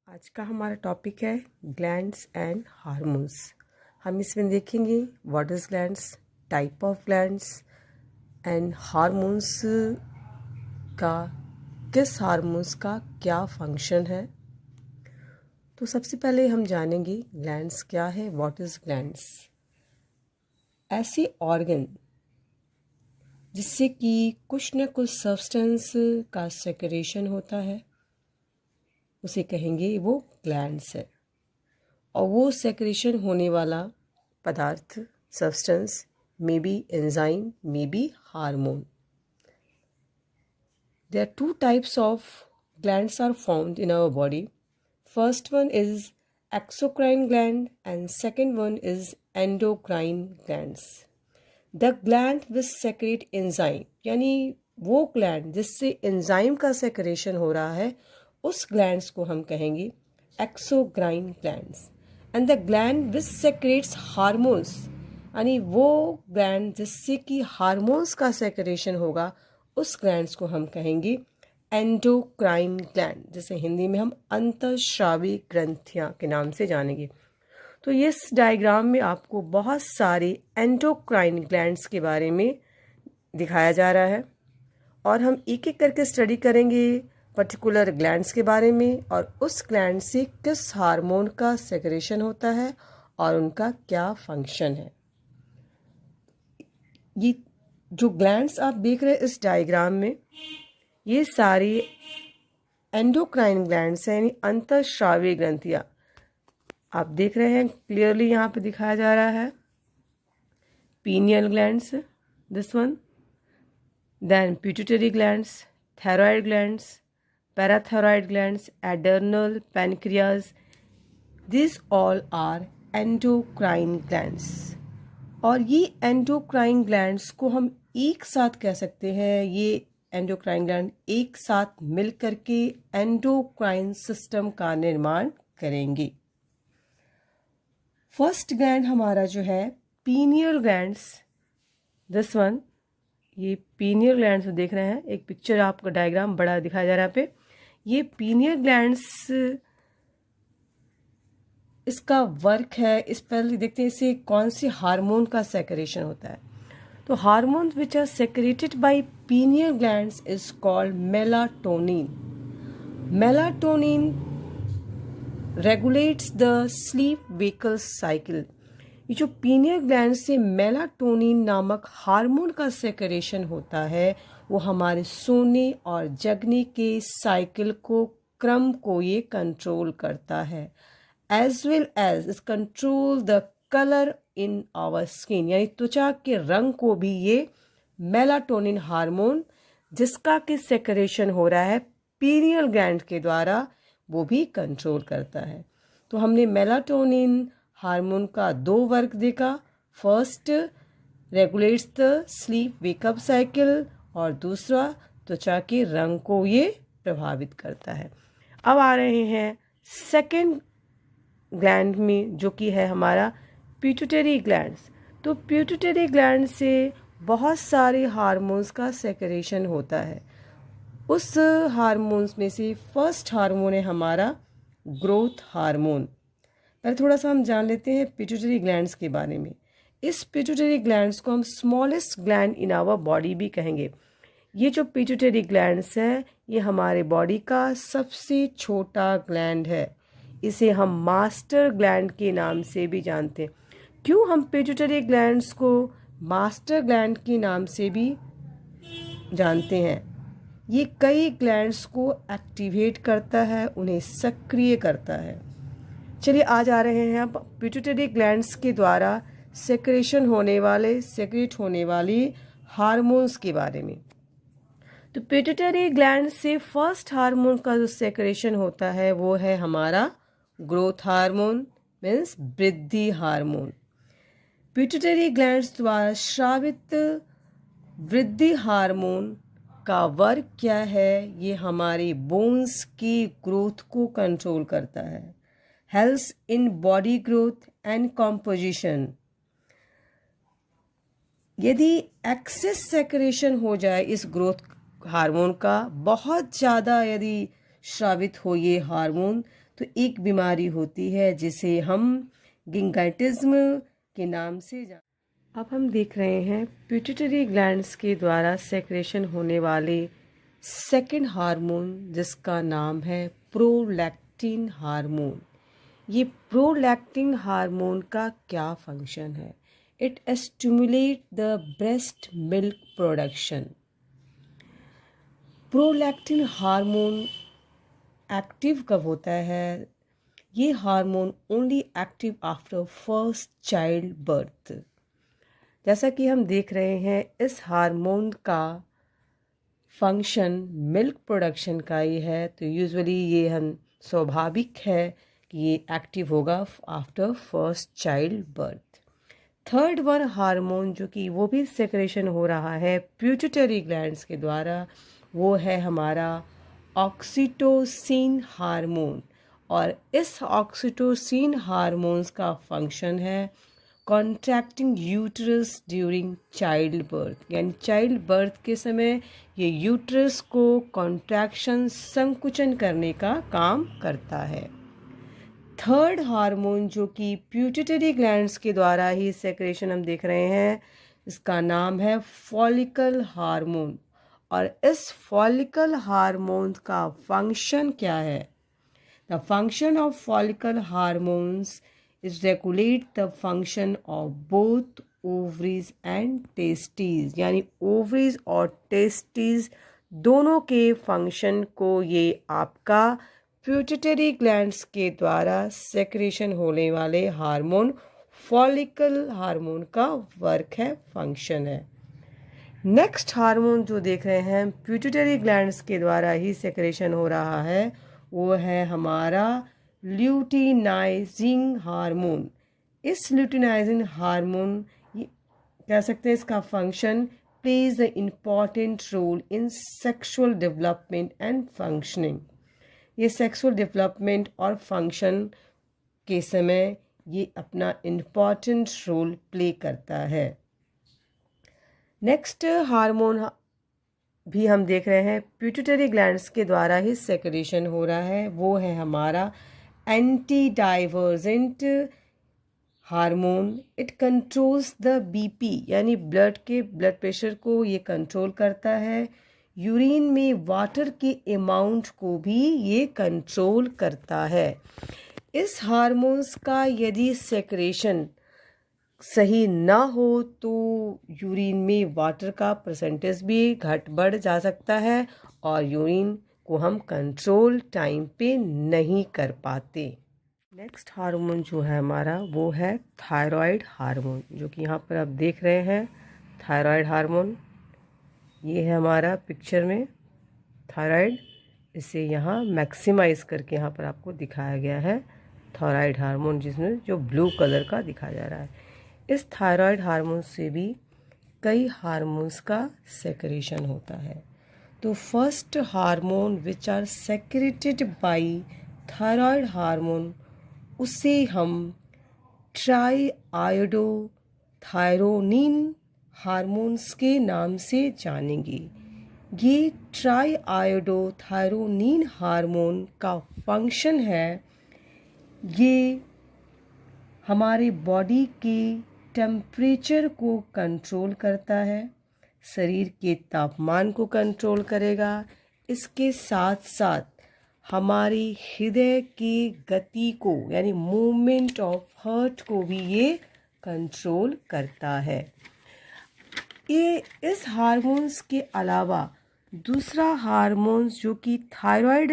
आज का हमारा टॉपिक है ग्लैंड्स एंड हार्मोन्स। हम इसमें देखेंगे what is glands, type of glands and hormones का, किस हार्मोन्स का क्या फंक्शन है। तो सबसे पहले हम जानेंगे ग्लैंड्स क्या है, व्हाट इज़ ग्लैंड्स। ऐसे ऑर्गन जिससे कि कुछ न कुछ सब्सटेंस का सेक्रेशन होता है, उसे कहेंगे वो ग्लैंड्स है। और वो सेक्रेशन होने वाला पदार्थ, substance, may be enzyme, may be hormone. There are two types of glands are found in our body. First one is exocrine gland and second one is endocrine glands. The gland which secrete enzyme, यानी वो gland जिससे enzyme का secretion हो रहा है, उस glands को हम कहेंगे exocrine glands. And the gland which secrets hormones, यानी वो ग्लैंड जिससे कि हार्मोन्स का सेक्रेशन होगा, उस ग्लैंड्स को हम कहेंगे एंडोक्राइन ग्लैंड, जिसे हिंदी में हम अंतःस्रावी ग्रंथियां के नाम से जानेंगे। तो इस डायग्राम में आपको बहुत सारे एंडोक्राइन ग्लैंड्स के बारे में दिखाया जा रहा है और हम एक एक करके स्टडी करेंगे पर्टिकुलर ग्लैंड्स के बारे में और उस ग्लैंड से किस हार्मोन का सेक्रेशन होता है और उनका क्या फंक्शन है। ये जो ग्लैंड्स आप देख रहे हैं इस डायग्राम में, ये सारी एंडोक्राइन ग्लैंड्स हैं, यानी अंतःस्रावी ग्रंथियां। आप देख रहे हैं क्लियरली, यहाँ पे दिखाया जा रहा है pineal glands, this one, then pituitary glands, thyroid glands, parathyroid glands, adrenal, pancreas, these all are endocrine glands। और ये endocrine glands को हम एक साथ कह सकते हैं, ये endocrine gland एक साथ मिल करके endocrine system का निर्माण करेंगे। फर्स्ट ग्लैंड हमारा जो है pineal glands, दिस वन, ये pineal glands देख रहे हैं, एक पिक्चर आपको डायग्राम बड़ा दिखाया जा रहा है पे। ये पीनियल ग्लैंड्स, इसका वर्क है, इस पर देखते हैं इसे कौन से हार्मोन का सेक्रेशन होता है। तो hormone which are secreted by pineal glands is called melatonin. Melatonin regulates the sleep wake cycle. ये जो पीनियल ग्लैंड से मेलाटोनिन नामक हार्मोन का सेक्रेशन होता है, वो हमारे सोने और जगने के साइकिल को, क्रम को ये कंट्रोल करता है, as well as is control the colour in our skin, यानी त्वचा के रंग को भी ये मेलाटोनिन हार्मोन, जिसका कि सेक्रेशन हो रहा है पीनियल ग्लैंड के द्वारा, वो भी कंट्रोल करता है। तो हमने मेलाटोनिन हार्मोन का दो वर्क देखा, first regulates the sleep wake up cycle और दूसरा त्वचा के रंग को ये प्रभावित करता है। अब आ रहे हैं सेकेंड ग्लैंड में, जो कि है हमारा पिट्यूटरी ग्लैंड्स। तो पिट्यूटरी ग्लैंड से बहुत सारे हार्मोन्स का सेक्रेशन होता है। उस हार्मोन्स में से फर्स्ट हार्मोन है हमारा ग्रोथ हार्मोन। पहले थोड़ा सा हम जान लेते हैं पिट्यूटरी ग्लैंड्स के बारे में। इस पिट्यूटरी ग्लैंड्स को हम smallest gland in our body भी कहेंगे। ये जो पिट्यूटरी ग्लैंड्स है, ये हमारे बॉडी का सबसे छोटा ग्लैंड है। इसे हम मास्टर ग्लैंड के नाम से भी जानते हैं। क्यों हम पिट्यूटरी ग्लैंड्स को मास्टर ग्लैंड के नाम से भी जानते हैं? ये कई ग्लैंड्स को एक्टिवेट करता है, उन्हें सक्रिय करता है। चलिए आज आ रहे हैं अब पिट्यूटरी ग्लैंड्स के द्वारा सेक्रेट होने वाली हार्मोन्स के बारे में। तो पिट्यूटरी ग्लैंड से फर्स्ट हार्मोन का जो सेक्रेशन होता है वो है हमारा ग्रोथ हार्मोन, मीन्स वृद्धि हार्मोन। पिट्यूटरी ग्लैंड्स द्वारा स्रावित वृद्धि हार्मोन का वर्क क्या है? ये हमारे बोन्स की ग्रोथ को कंट्रोल करता है, helps in body growth and composition. यदि एक्सेस सेक्रेशन हो जाए इस ग्रोथ हार्मोन का, बहुत ज़्यादा यदि स्रावित हो ये हार्मोन, तो एक बीमारी होती है जिसे हम गिंगाइटिज्म के नाम से अब हम देख रहे हैं पिट्यूटरी ग्लैंड्स के द्वारा सेक्रेशन होने वाले सेकंड हार्मोन, जिसका नाम है प्रोलैक्टिन हार्मोन। ये प्रोलैक्टिन हार्मोन का क्या फंक्शन है? It stimulate the breast milk production. Prolactin hormone active कब होता है? ये hormone only active after first child birth. जैसा कि हम देख रहे हैं, इस हार्मोन का फंक्शन मिल्क प्रोडक्शन का ही है, तो यूजुअली ये हम स्वाभाविक है कि ये एक्टिव होगा after first child birth. Third one hormone जो कि वो भी सेक्रेशन हो रहा है पिट्यूटरी ग्लैंड्स के द्वारा, वो है हमारा ऑक्सीटोसिन हार्मोन। और इस ऑक्सीटोसिन हार्मोन्स का फंक्शन है contracting uterus during child birth, यानी चाइल्ड बर्थ के समय ये यूट्रस को कॉन्ट्रैक्शन संकुचन करने का काम करता है। थर्ड हार्मोन जो कि पिट्यूटरी ग्लैंड्स के द्वारा ही सेक्रेशन हम देख रहे हैं, इसका नाम है फॉलिकल हार्मोन। और इस फॉलिकल हार्मोन का फंक्शन क्या है? The function of follicle hormones is regulate the function of both ovaries and testes, यानी ओवरीज और टेस्टिस दोनों के फंक्शन को ये आपका पिट्यूटरी ग्लैंड्स के द्वारा सेक्रेशन होने वाले हार्मोन फॉलिकल हार्मोन का वर्क है, फंक्शन है। नेक्स्ट हार्मोन जो देख रहे हैं पिट्यूटरी ग्लैंड्स के द्वारा ही सेक्रेशन हो रहा है, वो है हमारा ल्यूटिनाइजिंग हार्मोन। इस ल्यूटिनाइजिंग हार्मोन कह सकते हैं इसका function plays the important role in sexual development and functioning. ये सेक्सुअल डेवलपमेंट और फंक्शन के समय ये अपना इम्पॉर्टेंट रोल प्ले करता है। नेक्स्ट हार्मोन भी हम देख रहे हैं पिट्यूटरी ग्लैंड्स के द्वारा ही सेक्रेशन हो रहा है, वो है हमारा anti divergent hormone. It controls the BP, यानी ब्लड प्रेशर को ये कंट्रोल करता है। यूरिन में वाटर के अमाउंट को भी ये कंट्रोल करता है। इस हार्मोन्स का यदि सेक्रेशन सही ना हो तो यूरिन में वाटर का परसेंटेज भी घट बढ़ जा सकता है और यूरिन को हम कंट्रोल टाइम पे नहीं कर पाते। नेक्स्ट हार्मोन जो है हमारा वो है थायराइड हार्मोन, जो कि यहाँ पर आप देख रहे हैं थायराइड हार्मोन। ये है हमारा पिक्चर में थायराइड, इसे यहाँ मैक्सिमाइज करके यहाँ पर आपको दिखाया गया है थायराइड हार्मोन, जिसमें जो ब्लू कलर का दिखाया जा रहा है। इस थायराइड हार्मोन से भी कई हार्मोन्स का सेक्रेशन होता है। तो first hormone which are secreted by thyroid hormone, उसे हम ट्राई आयोडो थायरोनिन हार्मोन्स के नाम से जानेंगे। ये ट्राई आयोडो थायरोनिन हार्मोन का फंक्शन है, ये हमारे बॉडी के टेम्परेचर को कंट्रोल करता है, शरीर के तापमान को कंट्रोल करेगा। इसके साथ साथ हमारी हृदय की गति को, यानी मूवमेंट ऑफ हार्ट को भी ये कंट्रोल करता है। ये इस हार्मोन्स के अलावा दूसरा हार्मोन्स जो कि थायराइड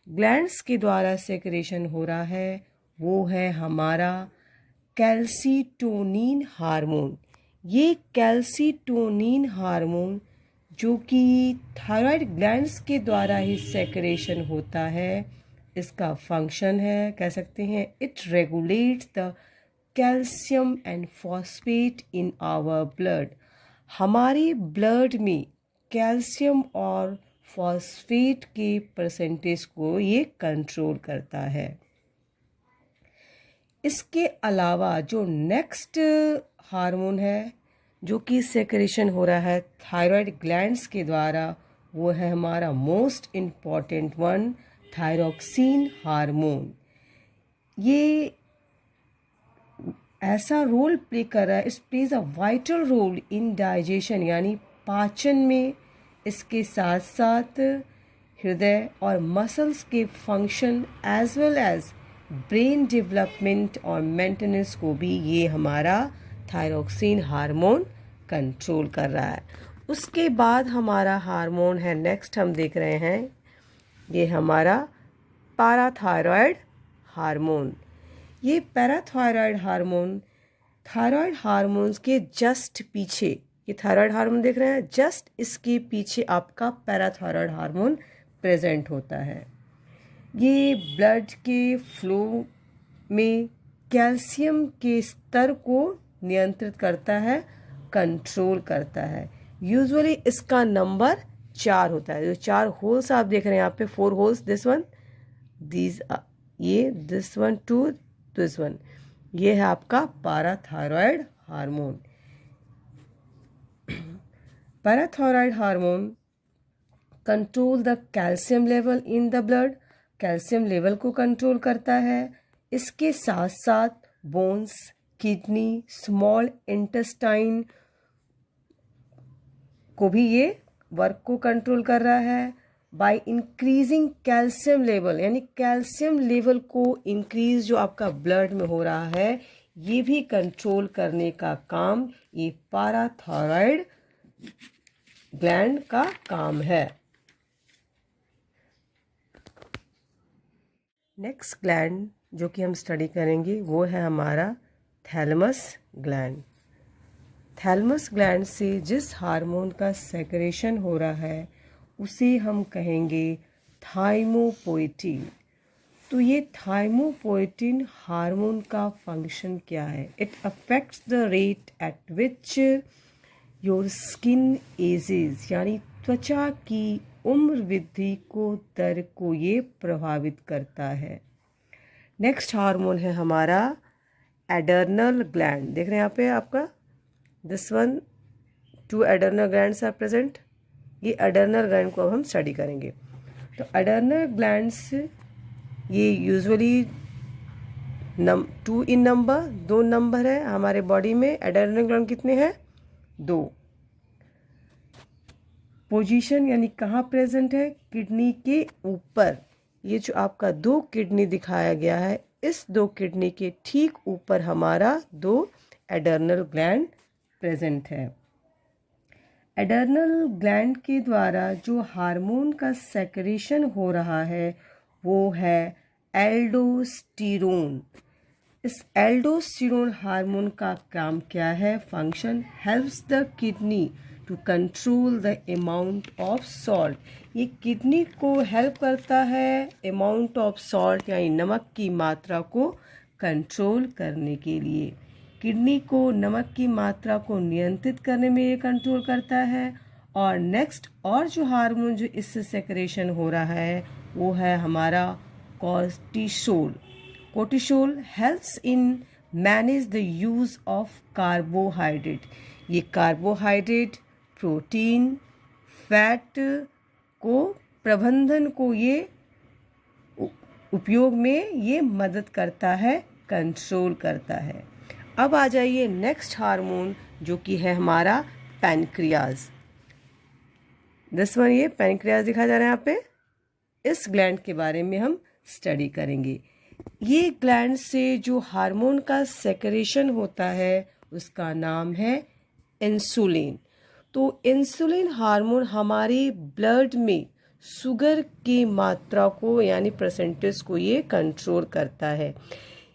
ग्लैंड्स के द्वारा सेक्रेशन हो रहा है, वो है हमारा कैल्सीटोनिन हार्मोन। ये कैल्सीटोनिन हार्मोन जो कि थायराइड ग्लैंड्स के द्वारा ही सेक्रेशन होता है, इसका फंक्शन है, कह सकते हैं it regulates the calcium and phosphate in our blood. हमारे ब्लड में कैल्शियम और फॉस्फेट के परसेंटेज को ये कंट्रोल करता है। इसके अलावा जो नेक्स्ट हार्मोन है जो कि सेक्रेशन हो रहा है थायराइड ग्लैंड्स के द्वारा, वो है हमारा most important one thyroxine hormone. ये ऐसा रोल प्ले कर रहा है, it plays a vital role in digestion यानी पाचन में। इसके साथ साथ हृदय और मसल्स के function as well as brain development और मेंटेनेंस को भी ये हमारा थायरोक्सिन हार्मोन कंट्रोल कर रहा है। उसके बाद हमारा हार्मोन है, नेक्स्ट हम देख रहे हैं, ये हमारा पैराथायरॉयड हार्मोन। ये पैराथायरॉयड हार्मोन थायराइड हार्मोन्स के जस्ट पीछे, ये थायराइड हार्मोन देख रहे हैं, जस्ट इसके पीछे आपका पैराथायरॉयड हार्मोन प्रेजेंट होता है। ये ब्लड के फ्लो में कैल्शियम के स्तर को नियंत्रित करता है, कंट्रोल करता है। यूजुअली इसका नंबर 4 होता है। जो 4 होल्स आप देख रहे हैं यहाँ पे, 4 होल्स, दिस वन, ये दिस वन, 2, दिस वन, ये है आपका parathyroid hormone. Parathyroid hormone control the calcium level in the blood, calcium level को कंट्रोल करता है। इसके साथ साथ बोन्स, किडनी, स्मॉल इंटेस्टाइन को भी ये वर्क को कंट्रोल कर रहा है। बाय इंक्रीजिंग कैल्शियम लेवल, यानी कैल्शियम लेवल को इंक्रीज जो आपका ब्लड में हो रहा है, ये भी कंट्रोल करने का काम ये पैराथायरॉयड ग्लैंड का काम है। नेक्स्ट ग्लैंड जो कि हम स्टडी करेंगे वो है हमारा थैलेमस ग्लैंड। थैलेमस ग्लैंड से जिस हार्मोन का सेक्रेशन हो रहा है उसे हम कहेंगे थाइमोपोएटिन। तो ये थाइमोपोएटिन हार्मोन का फंक्शन क्या है? It affects the rate at which your skin ages, यानी त्वचा की उम्र वृद्धि को दर को ये प्रभावित करता है। नेक्स्ट हार्मोन है हमारा एडर्नल ग्लैंड। देख रहे हैं यहाँ पे आपका, this one, 2 adrenal glands are present. ये एडर्नल ग्लैंड को अब हम स्टडी करेंगे। तो एडर्नल ग्लैंड्स ये यूजुअली 2 इन नंबर, 2 नंबर है हमारे बॉडी में। एडर्नल ग्लैंड कितने हैं? 2। पोजीशन यानी कहाँ प्रेजेंट है? किडनी के ऊपर। ये जो आपका 2 किडनी दिखाया गया है, इस 2 किडनी के ठीक ऊपर हमारा 2 एडर्नल ग्लैंड प्रेजेंट है। एडर्नल ग्लैंड के द्वारा जो हार्मोन का सेक्रेशन हो रहा है वो है एल्डोस्टेरोन। इस एल्डोस्टेरोन हार्मोन का काम क्या है? Function helps the kidney to control the amount of salt. ये किडनी को हेल्प करता है अमाउंट ऑफ सॉल्ट यानी नमक की मात्रा को कंट्रोल करने के लिए। किडनी को नमक की मात्रा को नियंत्रित करने में ये कंट्रोल करता है। और नेक्स्ट और जो हार्मोन जो इससे सेक्रेशन हो रहा है वो है हमारा cortisol. Cortisol helps in manage the use of carbohydrate. ये कार्बोहाइड्रेट, प्रोटीन, फैट को प्रबंधन को ये उपयोग में ये मदद करता है, कंट्रोल करता है। अब आ जाइए नेक्स्ट हार्मोन जो कि है हमारा पैनक्रियाज। दिस वन, ये पैनक्रियाज दिखा जा रहा है यहाँ पे। इस ग्लैंड के बारे में हम स्टडी करेंगे। ये ग्लैंड से जो हार्मोन का सेक्रेशन होता है उसका नाम है इंसुलिन। तो इंसुलिन हार्मोन हमारे ब्लड में शुगर की मात्रा को यानी परसेंटेज को ये कंट्रोल करता है।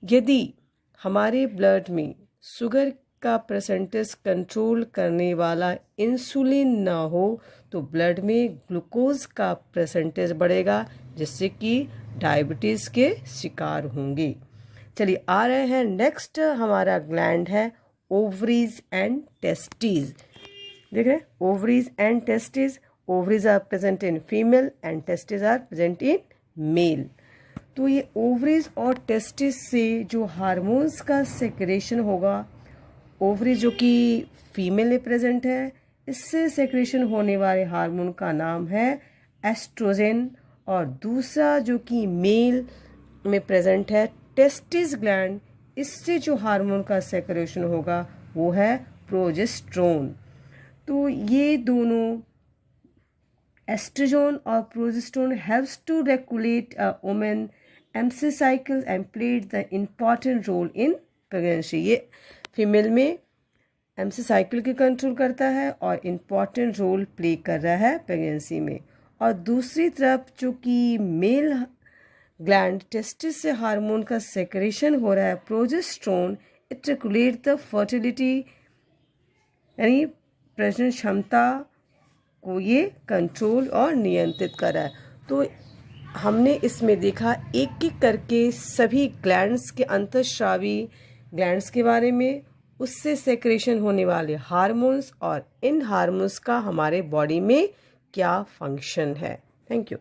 यदि हमारे ब्लड में शुगर का परसेंटेज कंट्रोल करने वाला इंसुलिन ना हो तो ब्लड में ग्लूकोज का परसेंटेज बढ़ेगा, जिससे कि डायबिटीज़ के शिकार होंगे। चलिए आ रहे हैं नेक्स्ट, हमारा ग्लैंड है ओवरीज एंड टेस्टिस। देख रहे हैं, ovaries and testis. Ovaries are present in female and testis are present in male. तो ये ओवरीज और टेस्टिस से जो हार्मोन्स का सेक्रेशन होगा, ओवरीज जो कि फीमेल में प्रेजेंट है, इससे सेक्रेशन होने वाले हार्मोन का नाम है एस्ट्रोजन। और दूसरा जो कि मेल में प्रेजेंट है टेस्टिस ग्लैंड, इससे जो हार्मोन का सेक्रेशन होगा वो है प्रोजेस्टेरोन। तो ये दोनों एस्ट्रोजन और progesterone helps to regulate a woman MC cycles and played the important role in pregnancy। ये फीमेल में MC साइकिल के कंट्रोल करता है और इम्पॉर्टेंट रोल प्ले कर रहा है प्रेगनेंसी में। और दूसरी तरफ जो कि मेल ग्लैंड टेस्टिस से हार्मोन का सेक्रेशन हो रहा है progesterone, it regulate the fertility, यानी प्रजनन क्षमता को ये कंट्रोल और नियंत्रित कर रहा है। तो हमने इसमें देखा एक एक करके सभी ग्लैंड्स के अंतःस्रावी ग्लैंड्स के बारे में, उससे सेक्रेशन होने वाले हार्मोन्स और इन हार्मोन्स का हमारे बॉडी में क्या फंक्शन है। Thank you.